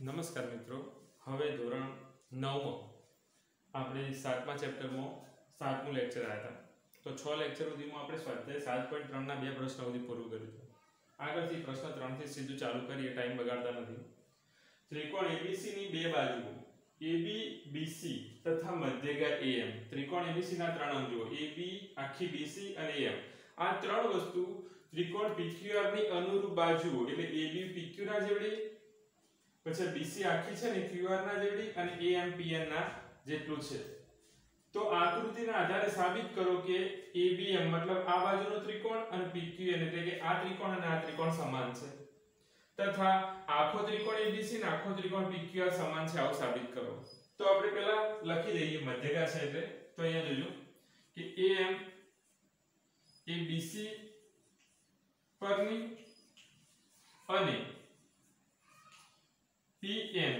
નમસ્કાર મિત્રો, હવે ધોરણ 9 આપણે 7મા ચેપ્ટરમાં 7મું લેક્ચર આવ્યા હતા. તો 6 લેક્ચર સુધીમાં આપણે સ્વાધ્યાય 7.3 ના બે પ્રશ્નો સુધી પૂરું કર્યું હતું. આગળથી પ્રશ્ન 3 થી સીધું ચાલુ કરીએ, ટાઈમ બગાડતા નથી. ત્રિકોણ ABC ની બે બાજુઓ AB BC તથા મધ્યગા AM. ત્રિકોણ ABC ના ત્રણ અંગો AB આખી BC અને AM. આ ત્રણ વસ્તુ ત્રિકોણ PQR ની અનુરૂપ બાજુઓ એટલે AB PQ ના જેવડી, પછી BC આખી છે ને QR ના જેવડી અને AM PN ના જેટલું છે. તો આકૃતિના આધારે સાબિત કરો કે ABM મતલબ આ બાજુનો ત્રિકોણ અને PQN એટલે કે આ ત્રિકોણ અને આ ત્રિકોણ સમાન છે, તથા આખો ત્રિકોણ ABC અને આખો ત્રિકોણ PQR સમાન છે, આવું સાબિત કરો. તો આપણે પહેલા લખી દઈએ મધ્યગા છે એટલે. તો અહીંયા જોજો કે AM એ BC પરની અને PN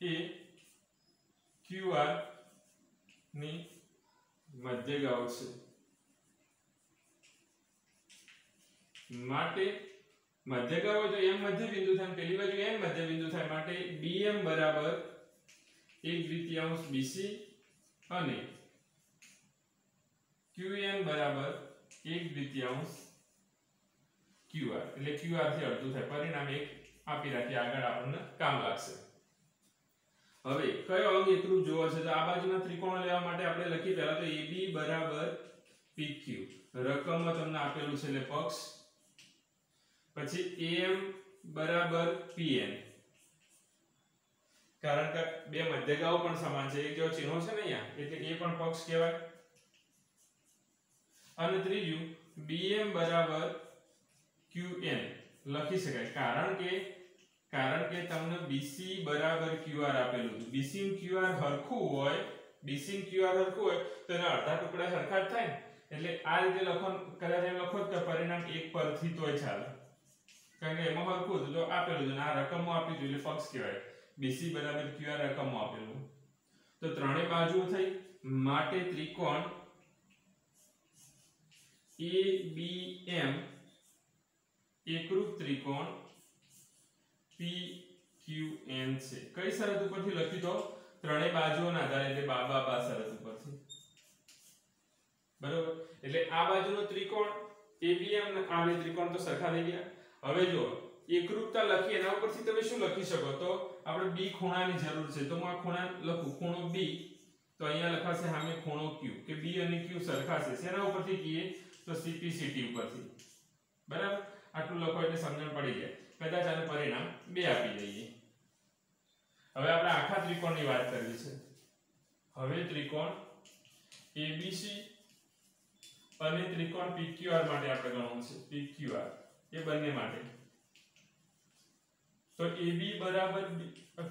એ QR ની મધ્યગાઓ છે. માટે મધ્યગાઓ તો M મધ્ય બિંદુ થાય, પેલી બાજુ N મધ્ય બિંદુ થાય, માટે BM બરાબર 1/2 BC અને QN બરાબર 1/2 QR એટલે QR થી અડધું થાય. પરિણામ એક આપી રાખીએ, આગળ આપણને કામ લાગશે. હવે કયો અંગ એકરૂપ જોવો છે? તો આ બાજુના ત્રિકોણો લેવા માટે આપણે લખી પહેલા તો AB બરાબર PQ, રકમમાં તમને આપેલું છે એટલે પક્ષ. પછી AM બરાબર PN, કારણ કે બે મધ્યગાઓ પણ સમાન છે, એક જો ચિહ્નો છે ને અહીંયા એટલે એ પણ પક્ષ કહેવાય. અને ત્રીજું BM બરાબર QN લખી શકાય, કારણ કે તમને BC બરાબર QR આપેલું હતું. BC અને QR હરખું હોય, તો એના અડધા ટુકડા સરખા જ થાય ને, એટલે આ રીતે લખો. કદાચ એમ લખો તો પરિણામ એક પરથી તોય ચાલે, કારણ કે એમાં હરખું હતું તો આપેલું છે, આ રકમમાં આપ્યું છે એટલે પક્ષ કહેવાય. BC બરાબર QR રકમમાં આપેલું. તો ત્રણેય બાજુઓ થઈ, માટે ત્રિકોણ ABM એકરૂપ ત્રિકોણ PQN છે. કઈ શરત ઉપરથી લખ્યું? તો ત્રણેય બાજુઓના આધારે એટલે બા શરત ઉપરથી. બરોબર, એટલે આ બાજુનો ત્રિકોણ ABM અને આ બે ત્રિકોણ તો સરખા થઈ ગયા. હવે જો એકરૂપતા લખી એના ઉપરથી તમે શું લખી શકો? તો આપણે B ખૂણાની જરૂર છે, તો હું આ ખૂણા લખું, ખૂણો B. તો અહીંયા લખાશે સામે ખૂણો Q, કે B અને Q સરખા છે. શેના ઉપરથી કહીએ? તો CPCT ઉપરથી. બરાબર, આટલું લખો એટલે સમજણ પડી જાય. કદાચ આનું પરિણામ 2 આપી દઈએ. હવે આપણે આખા ત્રિકોણની વાત કરવી છે. હવે ત્રિકોણ ABC અને ત્રિકોણ PQR માટે આપણે ગણવું છે. PQR એ બંને માટે. તો AB બરાબર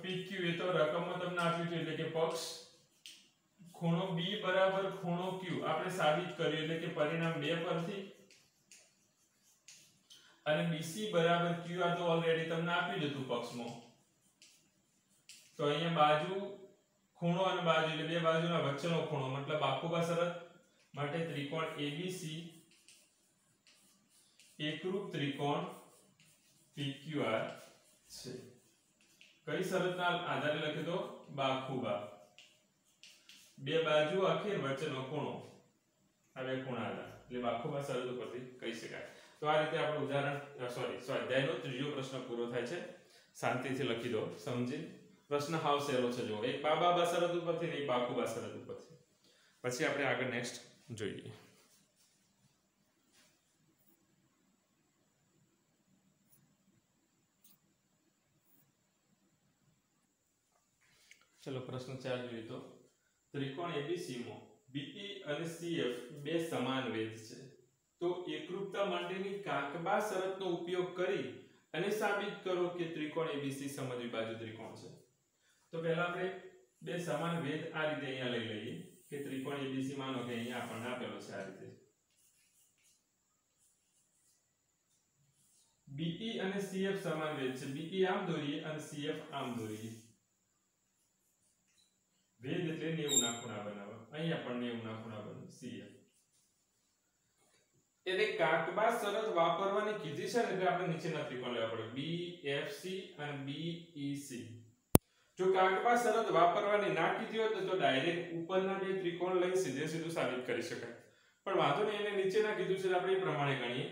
PQ એ તો રકમમાં તમને આપ્યું છે એટલે કે પક્ષ. ખૂણો B બરાબર ખૂણો Q આપણે સાબિત કર્યું એટલે કે પરિણામ 2 પરથી. અને BC બરાબર QR તો ઓલરેડી તમને આપી દીધું પક્ષમાં. તો અહીંયા બાજુ ખૂણો અને બાજુ એટલે બે બાજુના વચ્ચેનો ખૂણો મતલબ બાખુબા શરત. માટે ત્રિકોણ ABC એકરૂપ ત્રિકોણ PQR છે. કઈ શરતના આધારે લખ્યું? તો બાખુબા. બે બાજુ આખી વચ્ચેનો ખૂણો, આ બે ખૂણા હતા એટલે બાખુબા શરત ઉપરથી કહી શકાય. તો આ રીતે આપણું સ્વાધ્યાયનો ત્રીજો પ્રશ્ન પૂરો થાય છે. શાંતિથી લખી દો, સમજી. પ્રશ્ન હાવ સહેલો છે. જો એક બા શરત ઉપરથી ને એક બાખુબા શરત ઉપરથી. પછી આપણે આગળ નેક્સ્ટ જોઈએ. ચલો પ્રશ્ન 4 જોઈએ. તો ત્રિકોણ ABC માં BE અને CF બે સમાન વેધ છે. તો એકરૂપતા માટેની કાકબા શરતનો ઉપયોગ કરી અને સાબિત કરો કે ત્રિકોણ ABC સમદ્વિબાજુ ત્રિકોણ છે. તો પહેલા આપણે બે સમાન વેધ આ રીતે અહીંયા લઈ લઈએ કે ત્રિકોણ ABC માનો કે અહીંયા આપણને આપેલો છે આ રીતે. BE અને CF સમાન વેધ છે. BE આમ દોરીએ અને CF આમ દોરીએ. વેધ એટલે 90 ના ખૂણા બનાવવા. અહીંયા પણ 90 ના ખૂણા બને CF. એટલે કાકબા શરત વાપરવાની કીધી છે ને એટલે આપણે નીચેના ત્રિકોણ લેવા પડે BFC અને BEC। જો કાટબા શરત વાપરવાની ના કીધી હોત તો ડાયરેક્ટ ઉપરના બે ત્રિકોણ લઈ સીધે સીધું સાબિત કરી શકાય, પણ વાંધો નહીં, એને નીચેના કીધું છે આપણે એ પ્રમાણે ગણીએ।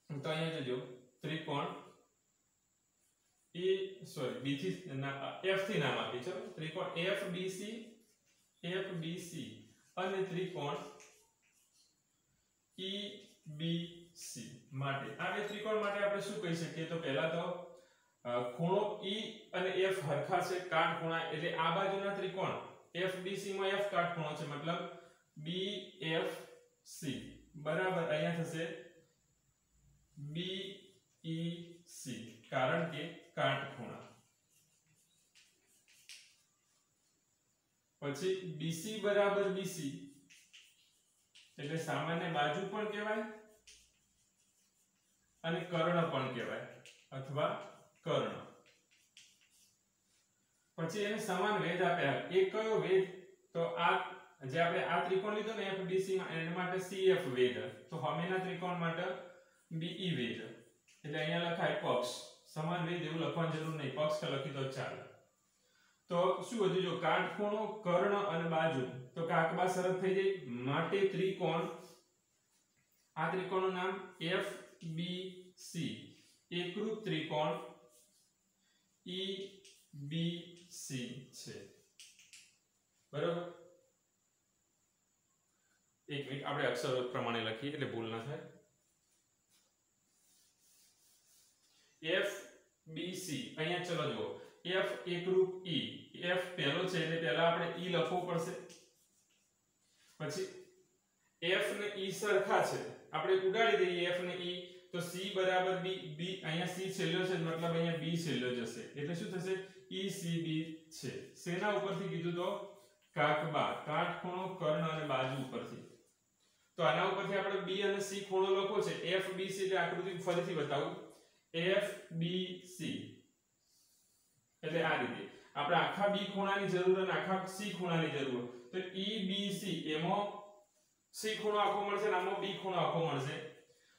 તો અહીંયા જોજો ત્રિકોણ B થી F થી નામ આપી છે, ત્રિકોણ FBC અને ત્રિકોણ EBC માટે આ બે ત્રિકોણ માટે આપણે શું કહી શકીએ? તો પહેલા તો ખૂણો E અને F હરખા છે, કાટખૂણા, એટલે આ બાજુના ત્રિકોણ FBC માં F કાટખૂણો છે, મતલબ BFC બરાબર અહીંયા થશે BEC, કારણ કે કાટખૂણા। પછી BC બરાબર BC એટલે સામાન્ય બાજુ પણ કહેવાય અને કર્ણ પણ કહેવાય અથવા કર્ણ। પછી એને સમાન વેધ આપ્યા, એક કયો વેધ? તો આ જે આપણે આ ત્રિકોણ લીધો ને FBC માં એના માટે CF વેધ, તો સામેના ત્રિકોણ માટે BE વેધ, એટલે અહીંયા લખાય પક્ષ। સમાન વેધ એવું લખવાની જરૂર નહીં, પક્ષ લખી તો ચાલે। તો શું હતું? જો કાટખૂણો, કર્ણ અને બાજુ, તો કાકબા શરત થઈ ગઈ, માટે ત્રિકોણ, આ ત્રિકોણનું નામ FBC, એકરૂપ ત્રિકોણ EBC છે, બરાબર? એક મિનિટ, આપણે અક્ષરો પ્રમાણે લખીએ એટલે ભૂલ ના થાય। FBC અહીંયા ચલો જુઓ, F એકરૂપ E, F પહેલો છે એટલે પહેલા આપણે E લખવું પડશે, પછી F ને E સરખા છે, આપણે ઉડાડી દઈએ F ને E, તો C બરાબર B, અહીંયા C છેલ્લો છે મતલબ અહીંયા B છેલ્લો જશે, એટલે શું થશે? ECB છે। શેના ઉપરથી કીધું? તો કાકબા, કાટખૂણો, કર્ણ અને બાજુ ઉપરથી। તો આના ઉપરથી આપણે B અને C ખૂણો લખો છે, FBC, એટલે આકૃતિ ફરીથી બતાવું, FBC એટલે આ રીતે આપણે આખા B ખૂણાની જરૂર અને આખા C ખૂણાની જરૂર, તો EBC એમાં C ખૂણો આખો મળશે અને આમાં B ખૂણો આખો મળશે,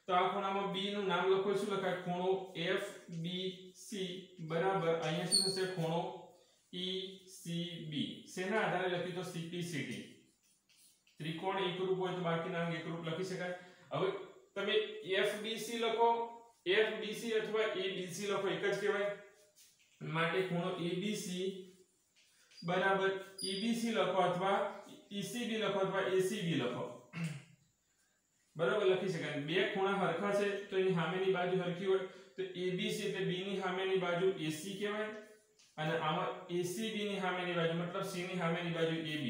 તો આ ખૂણામાં B નું નામ લખો, શું લખાય? ખૂણો FBC બરાબર અહીંયા શું થશે? ખૂણો ECB। શેના આધારે લખી? તો CPCT, ત્રિકોણ એકરૂપ હોય તો બાકીના અંગ એકરૂપ લખી શકાય। હવે તમે FBC લખો, FBC અથવા ABC લખો, એક જ કહેવાય, માટે ખૂણો ABC બરાબર EBC લખો અથવા ECB લખો અથવા ACB લખો, બરાબર લખી શકાય। બે ખૂણા હરખા છે તો એની સામેની બાજુ હરખી હોય, તો ABC એટલે B ની સામેની બાજુ AC કહેવાય, અને આમાં ACB ની સામેની બાજુ મતલબ C ની સામેની બાજુ AB।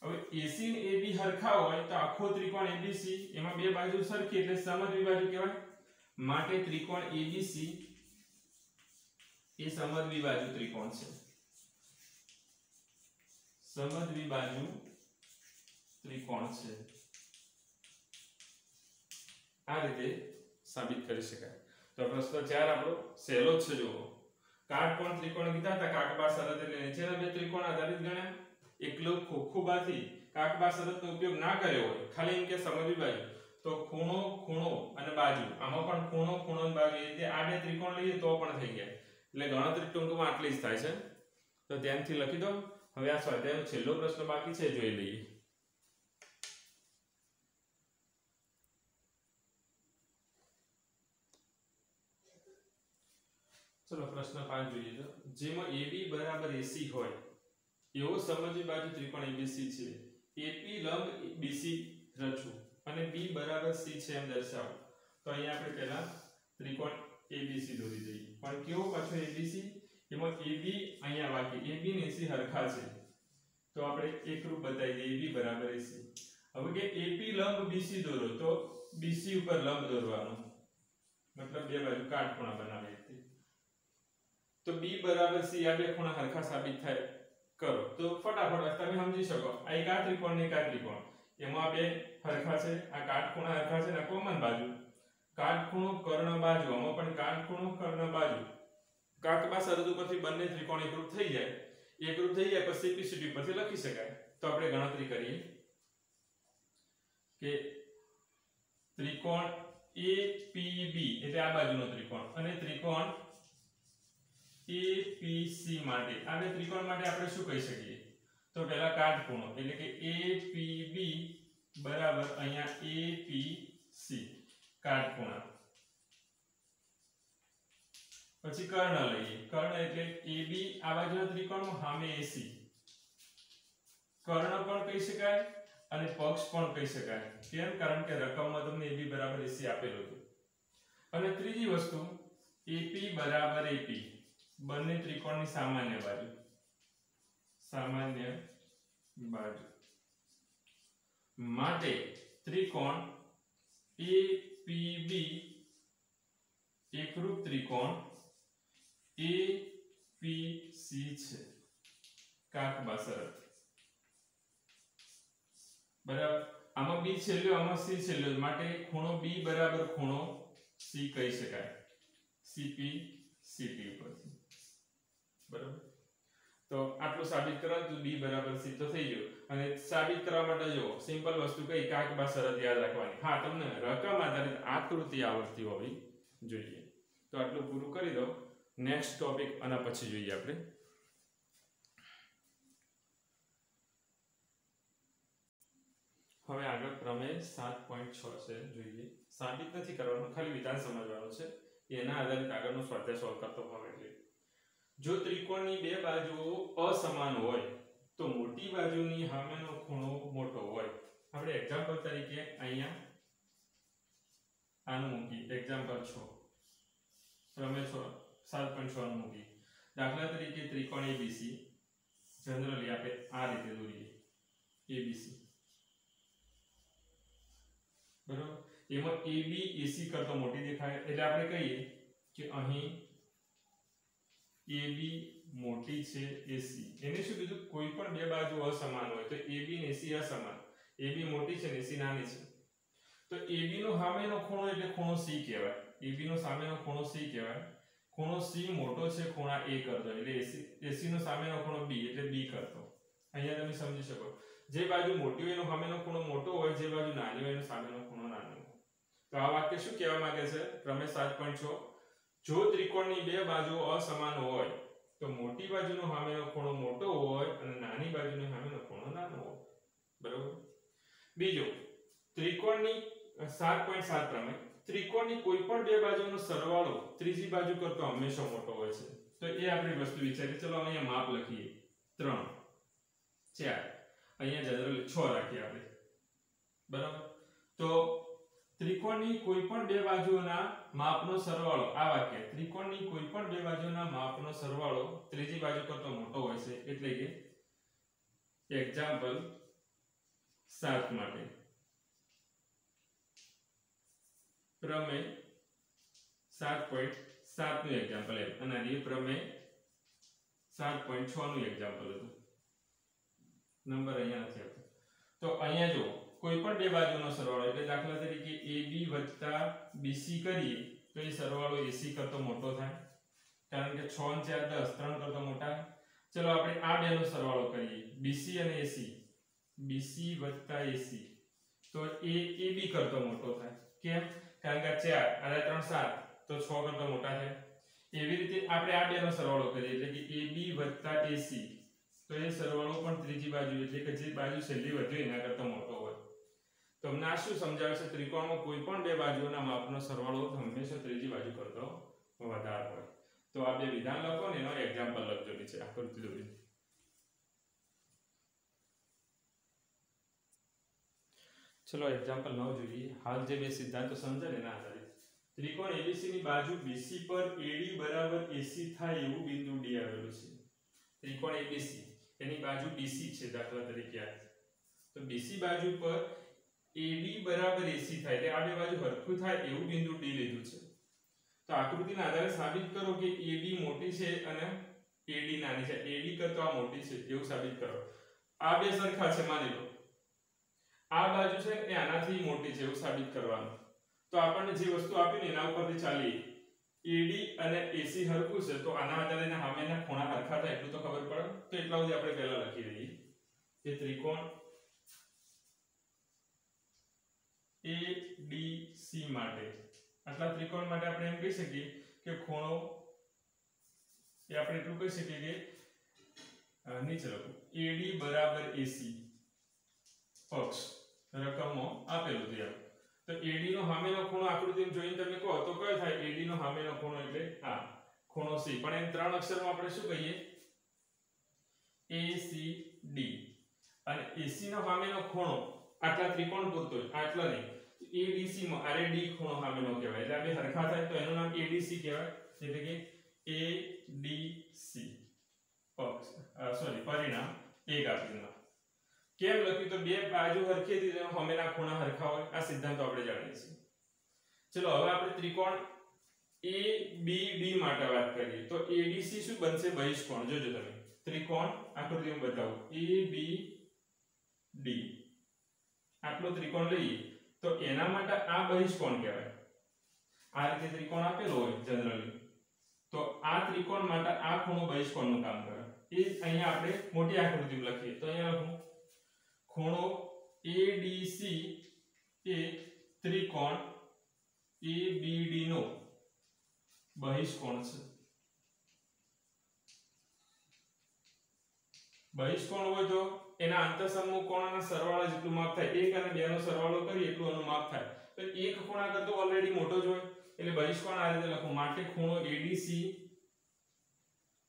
હવે AC અને AB હરખા હોય તો આખો ત્રિકોણ ABC, એમાં બે બાજુ સરખી એટલે સમદ્વિબાજુ કહેવાય, માટે ત્રિકોણ ABC એ સમદ્વિબાજુ ત્રિકોણ છે, સમદ્વિબાજુ ત્રિકોણ છે, આ રીતે સાબિત કરી શકાય। તો પ્રશ્ન 4 આપણો સહેલો જ છે। જુઓ, કાટકોણ ત્રિકોણ કીધા હતા, કાકબા શરત એટલે નીચેના બે ત્રિકોણ આધારિત ગણ્યા। એકલો ખોખુબાથી કાકબા શરતનો ઉપયોગ ના કર્યો હોય, ખાલી એમ કે સમદ્વિબાજુ, તો ખૂણો, ખૂણો અને બાજુ, આમાં પણ ખૂણો, ખૂણો અને બાજુ, એટલે આ બે ત્રિકોણ લઈએ તો પણ થઈ જાય, એટલે ગણતરી ટૂંકમાં આટલી જ થાય છે, તો ધ્યાનથી લખી દો। હવે આ સ્વાધ્યાયનો છેલ્લો પ્રશ્ન બાકી છે, જોઈ લઈએ। ચલો પ્રશ્ન 5 જોઈએ તો, જેમાં AB બરાબર AC હોય એવો સમદ્વિબાજુ ત્રિકોણ ABC છે, AP લંબ BC રચો અને B બરાબર C છે એમ દર્શાવો। તો અહીંયા આપણે પહેલા ત્રિકોણ ABC દોરી દઈએ, પણ કેવો પાછો ABC? એમાં AB અહીંયા બાકી, AB ને AC હરખા છે, તો આપણે એકરૂપ બતાવી દઈએ, AB બરાબર AC। હવે કે AP લંબ BC દોરો, તો BC ઉપર લંબ દોરવાનો, મતલબ બે બાજુ કાટખૂણા બનાવે, તો B બરાબર C, આ બે ખૂણા હરખા સાબિત થાય કરો, તો ફટાફટ તમે સમજી શકો, આ એક આ ત્રિકોણ ને એક આ ત્રિકોણ, એમાં બે હરખા છે, આ કાટખૂણા હરખા છે ને કોમન બાજુ, કાટખૂણો, કર્ણ, બાજુ, આમાં પણ કાટખૂણો, કર્ણ, બાજુ, કાકબા શરત ઉપરથી બંને ત્રિકોણ એકરૂપ થઈ જાય, એકરૂપ થઈ જાય પછી CPCT પરથી લખી શકાય। તો આપણે ગણતરી કરીએ કે ત્રિકોણ APB એટલે આ બાજુનો ત્રિકોણ અને ત્રિકોણ APC માટે આ બે ત્રિકોણ માટે આપણે શું કહી શકીએ તો પહેલા કાટખૂણો એટલે કે APB બરાબર અહીંયા APC કાટખૂણા પછી કર્ણ લઈએ કર્ણ એટલે AB આ બાજુના ત્રિકોણમાં સામે AC કર્ણ પણ કહી શકાય અને પક્ષ પણ કહી શકાય કેમ કારણ કે રકમમાં તમને AB બરાબર AC આપેલું હતું અને ત્રીજી વસ્તુ AP બરાબર AP બંને ત્રિકોણની સામાન્ય બાજુ માટે ત્રિકોણ APB એકરૂપ ત્રિકોણ APC છે કાકબા શરત બરાબર આમાં B છેલ્લો આમાં C છેલ્લો માટે ખૂણો B બરાબર ખૂણો C કહી શકાય CP CT પરથી બરાબર તો આટલું સાબિત કરો તો B બરાબર C તો થઈ ગયું અને સાબિત કરવા માટે જો સિમ્પલ વસ્તુ કઈ કાકબા શરત યાદ રાખવાની હા તમને રકમ આધારિત આકૃતિ આવડતી હોવી જોઈએ તો આટલું પૂરું કરી દો નેક્સ્ટ ટોપિક આના પછી જોઈએ આપણે હવે આગળ પ્રમેય 7.6 છે જોઈએ સાબિત નથી કરવાનું ખાલી વિધાન સમજવાનું છે એના આધારિત આગળનો સ્વાધ્યાય સોલ્વ કરતો હોવ એટલે જો ત્રિકોણની બે બાજુઓ અસમાન હોય તો મોટી બાજુની સામેનો ખૂણો મોટો હોય આપણે એક્ઝામ્પલ તરીકે અહીંયા આનું મૂકી એક્ઝામ્પલ 6 પ્રમેય 7.6 નું મૂકી દાખલા તરીકે ત્રિકોણ ABC જનરલી આપણે આ રીતે દોરીએ ABC બરાબર એમાં AB AC કરતો મોટી દેખાય એટલે આપણે કહીએ કે અહીં AB મોટી છે AC એને શું કીધું કોઈ પણ બે બાજુ અસમાન હોય તો AB અને AC અસમાન AB મોટી છે અને AC નાની છે તો AB નો સામેનો ખૂણો એટલે ખૂણો C કહેવાય AB નો સામેનો ખૂણો C કહેવાય ખૂણો C મોટો છે ખૂણા A કરતો એટલે AC નો સામેનો ખૂણો B એટલે B કરતો અહીંયા તમે સમજી શકો જે બાજુ મોટી હોય એનો સામેનો ખૂણો મોટો હોય જે બાજુ નાની હોય એનો સામેનો ખૂણો નાનો હોય તો આ વાક્ય શું કહેવા માંગે છે પ્રમેય 7.6 જો ત્રિકોણની બે બાજુઓ અસમાન હોય તો મોટી બાજુનો સામેનો ખૂણો મોટો હોય અને નાની બાજુનો સામેનો ખૂણો નાનો હોય બરાબર બીજો ત્રિકોણની 7.7 પ્રમેય ત્રિકોણની કોઈ પણ બે બાજુનો સરવાળો ત્રીજી બાજુ કરતો હંમેશા મોટો હોય છે તો એ આપણી વસ્તુ વિચારીએ ચલો અહીંયા માપ લખીએ 3 4 અહીંયા જનરલી 6 રાખીએ આપણે બરાબર તો ત્રિકોણની કોઈ પણ બે બાજુઓના માપનો સરવાળો આ વાક્ય ત્રિકોણની કોઈ પણ બે બાજુના માપનો સરવાળો ત્રીજી બાજુ કરતો મોટો હોય છે એટલે કે એક્ઝામ્પલ 7 માટે પ્રમેય 7.7 નું એક્ઝામ્પલ અને આ પ્રમેય 7.6 નું એક્ઝામ્પલ હતું નંબર અહીંયા નથી આપતો તો અહીંયા જો કોઈ પણ બે બાજુનો સરવાળો એટલે દાખલા તરીકે AB + BC કરીએ તો એ સરવાળો AC કરતો મોટો થાય કારણ કે 6 અને 4 10 3 કરતો મોટા ચલો આપણે આ બેનો સરવાળો કરીએ BC અને AC BC + AC તો એ AB કરતો મોટો થાય કેમ કારણ કે 4 અને 3 7 તો 6 કરતો મોટા છે એવી રીતે આપણે આ બેનો સરવાળો કરીએ એટલે કે AB + AC તો એ સરવાળો પણ ત્રીજી બાજુ એટલે કે જે બાજુ છેલ્લી વધ્યો એના કરતા મોટો હોય તમને આ શું સમજાવે છે ત્રિકોણમાં કોઈ પણ બે બાજુઓના માપનો સરવાળો હંમેશા ત્રીજી બાજુ કરતો વધારે હોય તો આ બે વિધાન લખો ને એનો એક્ઝામ્પલ લખજો નીચે આકૃતિ દોરી ચલો એક્ઝામ્પલ 9 જોઈએ હાલ જે બે સિદ્ધાંતો સમજાય એના આધારે ત્રિકોણ ABC ની બાજુ BC પર AD બરાબર AC થાય એવું બિંદુ D આવેલું છે ત્રિકોણ ABC એની બાજુ BC છે દાખલા તરીકે આ તો BC બાજુ પર AD બરાબર AC થાય એટલે આ બે બાજુ સરખું થાય એવું બિંદુ D લીધું છે તો આકૃતિના આધારે સાબિત કરો કે AB મોટી છે અને AD નાની છે AD કરતા આ મોટી છે એવું સાબિત કરો આ બે સરખા છે માની લો આ બાજુ છે એ આનાથી મોટી છે એવું સાબિત કરવાનું તો આપણને જે વસ્તુ આપી ને એના ઉપરથી ચાલીએ AD અને AC સરખું છે તો આના આધારે સામેના ખૂણા સરખા થાય એટલું તો ખબર પડે તો એટલા સુધી આપણે પહેલા લખી દઈએ કે ત્રિકોણ ABC માટે આટલા ત્રિકોણ માટે આપણે એમ કહી શકીએ કે ખૂણો એ આપણે એટલું કહી શકીએ કે નીચે લખો AD બરાબર AC પક્ષ રકમમાં આપેલું છે તો AD નો સામેનો ખૂણો આકૃતિમાં જોઈને તમે કહો તો કયો થાય AD નો સામેનો ખૂણો એટલે આ ખૂણો C પણ એમ ત્રણ અક્ષરમાં આપણે શું કહીએ ACD અને AC નો સામેનો ખૂણો આટલા ત્રિકોણ પૂરતો આટલા નહીં ADC માં આરે D ખૂણો સામેનો કહેવાય એટલે આ બે સરખા થાય તો એનું નામ ADC કહેવાય એટલે કે ADC પક્ષ પરિણામ 1 આપીને કેમ લખ્યું તો બે બાજુ હરખી હતી તો સામેના ખૂણા હરખા હોય આ સિદ્ધાંત આપણે જાણીએ છીએ ચલો હવે આપણે ત્રિકોણ ABD માટે વાત કરીએ તો ADC શું બનશે બહિષ્કોણ જોજો તમે ત્રિકોણ આકૃતિમાં બતાવો ABD આટલો ત્રિકોણ લઈએ તો એના માટે આ બહિષ્કોણ કહેવાય આ રીતે ત્રિકોણ આપેલો હોય જનરલી તો આ ત્રિકોણ માટે આ ખૂણો બહિષ્કોણનું કામ કરે એ અહીંયા આપણે મોટી આકૃતિમાં લખીએ તો અહીંયા લખું ખૂણો ADC એ ત્રિકોણ ABD નો બહિષ્કોણ છે બહિષ્કોણ હોય તો એના અંતઃસમૂહ કોણના સરવાળા જેટલું માપ થાય 1 અને 2 નો સરવાળો કરીએ એટલું એનું માપ થાય તો એક ખૂણા કરતો ઓલરેડી મોટો જ હોય એટલે બહિષ્કોણ આ રીતે લખો માટે ખૂણો ADC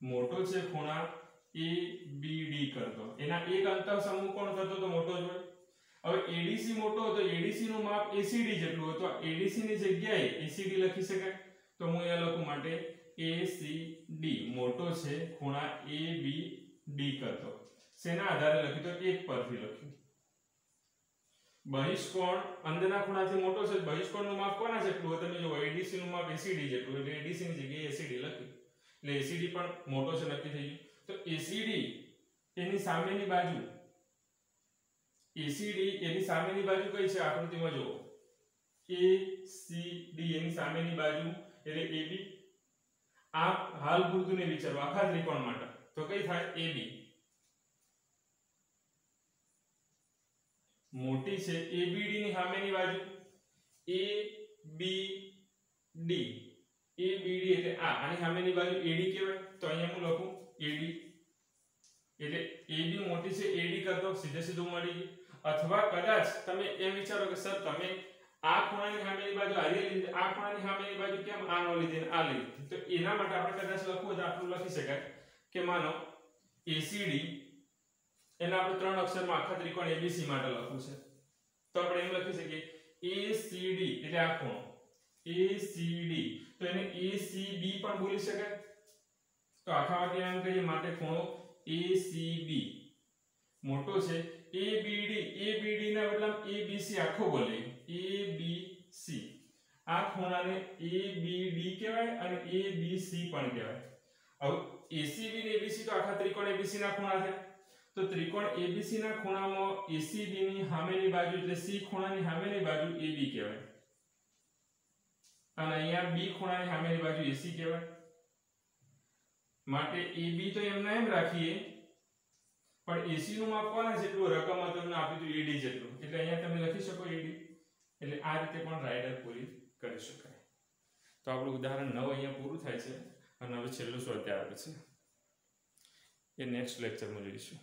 મોટો છે ખૂણા ABD કરતો એના એક અંતઃસમૂહ કોણ થતો તો મોટો જ હોય હવે ADC મોટો હોય તો ADC નું માપ ACD જેટલું હોય તો ADC ની જગ્યાએ ACD લખી શકાય તો હું અહીંયા લખું માટે ACD મોટો છે ખૂણા ABD કરતો શેના આધારે લખ્યું તો 1 પરથી લખ્યું બહિષ્કોણ અંદરના ખૂણાથી મોટો છે બહિષ્કોણનું માપ કોના જેટલું હોય તમે જો ADC નું માપ ACD જેટલું એટલે ADC ની જગ્યાએ ACD લખ્યું એટલે ACD પણ મોટો છે નક્કી થઈ ગયું તો ACD એની સામેની બાજુ ACD એની સામેની બાજુ કઈ છે આકૃતિમાં જુઓ ACD એની સામેની બાજુ એટલે AB આ હાલ પૂરતું ને વિચારો આખા ત્રિકોણ માટે તો કઈ થાય AB મોટી છે ABD ની સામેની બાજુ ABD એટલે આની સામેની બાજુ AD કહેવાય તો અહીંયા હું લખું AD એટલે AB મોટી છે AD કરતો સીધે સીધું મળી ગયું અથવા કદાચ તમે એમ વિચારો કે સર તમે આ ખૂણાની સામેની બાજુ આ લીધી આ ખૂણાની સામેની બાજુ કેમ આ નો લીધી આ લીધી તો એના માટે આપણે કદાચ લખવું તો આટલું લખી શકાય કે માનો ACD એના આપણે ત્રણ અક્ષરમાં આખા ત્રિકોણ ABC માટે લખવું છે તો આપણે એમ લખી શકીએ ACD એટલે આ ખૂણો ACD તો એને ACB પણ બોલી શકાય તો આખા વાક્ય એમ કહીએ માટે ખૂણો ACB મોટો છે ABD ના બદલામાં ABC આખો બોલે ABC આ ખૂણાને ABD કહેવાય અને ABC પણ કહેવાય હવે ACB ને ABC તો આખા ત્રિકોણ ABC ના ખૂણા છે તો ત્રિકોણ ABC ના ખૂણામાં ACB ની સામેની બાજુ એટલે C ખૂણાની સામેની બાજુ AB કહેવાય અને અહીંયા B ખૂણાની સામેની બાજુ AC કહેવાય માટે AB તો એમના એમ રાખીએ પણ AC નું માપ કોના જેટલું રકમમાં તમને આપ્યું હતું AD જેટલું એટલે અહીંયા તમે લખી શકો AD એટલે આ રીતે પણ રાઇડર પૂરી કરી શકાય તો આપણું ઉદાહરણ 9 અહીંયા પૂરું થાય છે અને હવે છેલ્લું સ્વાધ્યાય આવે છે એ નેક્સ્ટ લેક્ચરમાં જોઈશું